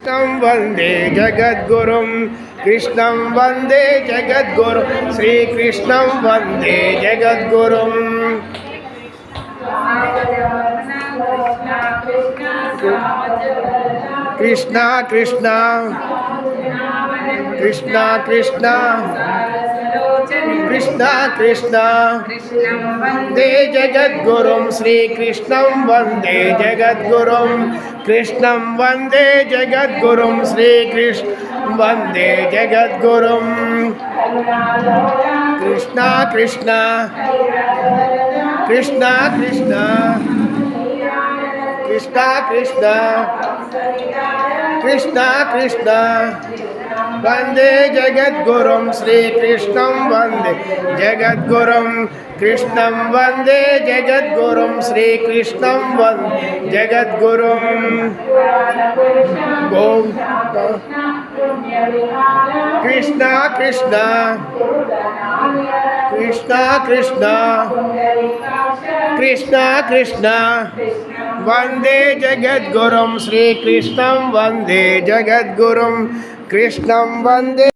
कृष्णं वन्दे जगद्गुरुं कृष्णं वन्दे जगद्गुरुं श्रीकृष्णं वन्दे जगद्गुरुं कृष्ण कृष्ण कृष्ण कृष्ण कृष्ण कृष्ण वन्दे जगद्गुरुं श्रीकृष्णं वन्दे जगद्गुरुं कृष्णं वन्दे जगद्गुरुं श्रीकृष्णं वन्दे जगद्गुरुं कृष्ण कृष्ण कृष्ण कृष्ण कृष्ण कृष्ण कृष्ण कृष्ण वन्दे जगद्गुरुं श्रीकृष्णं वन्दे जगद्गुरुं कृष्णं वन्दे जगद्गुरुं श्रीकृष्णं वन्दे जगद्गुरुं कृष्ण कृष्ण कृष्ण कृष्ण कृष्ण कृष्ण वन्दे जगद्गुरुं श्रीकृष्णं वन्दे जगद्गुरुं कृष्णं वन्दे